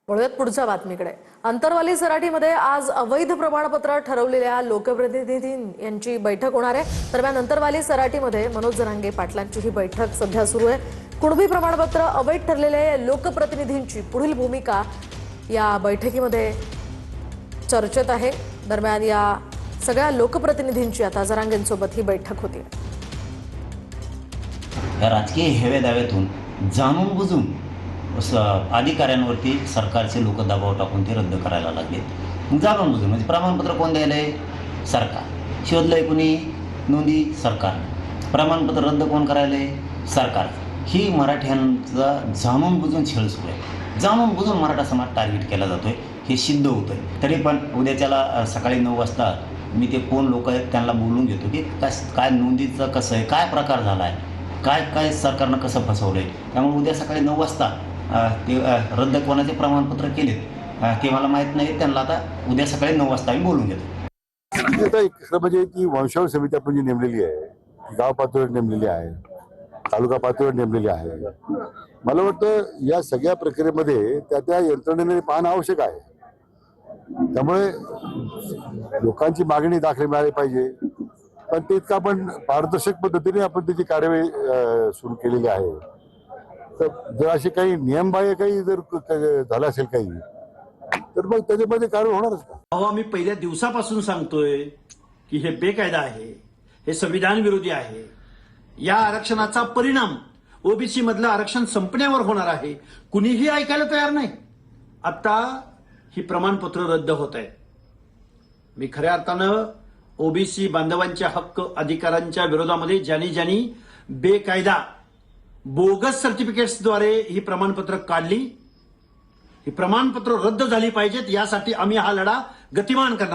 वळूयात पुढच्या बातमीकडे। अंतरवाली सराटीमध्ये आज अवैध प्रमाणपत्र ठरवलेल्या लोकप्रतिनिधी यांची बैठक होणार आहे। दरम्यान अंतरवाली सराटीमध्ये मनोज जरांगे पाटलांची ही बैठक सध्या सुरू आहे। कुणबी प्रमाणपत्र अवैध ठरलेले लोकप्रतिनिधींची पुढील भूमिका या बैठकीमध्ये चर्चेत आहे। दरम्यान या सगळ्या लोकप्रतिनिधींची आता जरांगेंसोबत ही बैठक होती। या राजकीय हेवेदाव्यातून जाणून बुजून अधिकाऱ्यांवरती सरकारचे लोक दबाव टाकून ते रद्द करायला लागले। जाणून बुजून म्हणजे प्रमाणपत्र कोण द्यायलंय? सरकार। शोधलंय कुणी? नोंदी सरकार। प्रमाणपत्र रद्द कोण करायलंय? सरकार। ही मराठ्यांचा जाणून बुजून छळ सुरू आहे। जाणून बुजून मराठा समाज टार्गेट केला जातोय, हे सिद्ध होतंय। तरी पण उद्याच्याला सकाळी 9 वाजता मी ते कोण लोक आहेत त्यांना बोलून घेतो की काय नोंदीचं कसं आहे, काय प्रकार झाला आहे, काय सरकारनं कसं फसवलंय। त्यामुळे उद्या सकाळी 9 वाजता ते रद्द कोणाचे प्रमाणपत्र केलेत ते मला माहीत नाही। त्यांना आता उद्या सकाळी 9 वाजता मी बोलून घेतो। म्हणजे ती वंशावळ समिती आपण जी नेमलेली आहे, गाव पातळीवर नेमलेली आहे, तालुका पातळीवर नेमलेली आहे। मला वाटतं या सगळ्या प्रक्रियेमध्ये त्या यंत्रणेने पाहणं आवश्यक आहे। त्यामुळे लोकांची मागणी दाखल मिळाली पाहिजे, पण ते इतकं आपण पारदर्शक पद्धतीने आपण त्याची कार्यवाही सुरू केलेली आहे। तर जर असे काही नियमबाह्य काही जर झालं असेल काही, तर मग त्याच्यामध्ये कारवाई होणारच का? अहो, आम्ही पहिल्या दिवसापासून सांगतोय की हे बेकायदा आहे, हे संविधान विरोधी आहे। या आरक्षणाचा परिणाम ओबीसी मधलं आरक्षण संपण्यावर होणार आहे। कुणीही ऐकायला तयार नाही। आता ही प्रमाणपत्र रद्द होत आहे। मी खऱ्या अर्थानं ओबीसी बांधवांच्या हक्क अधिकारांच्या विरोधामध्ये ज्यांनी बेकायदा बोगस सर्टिफिकेट्सद्वारे ही प्रमाणपत्र काढली, ही प्रमाणपत्र रद्द झाली पाहिजेत। यासाठी आम्ही हा लढा गतिमान करणार।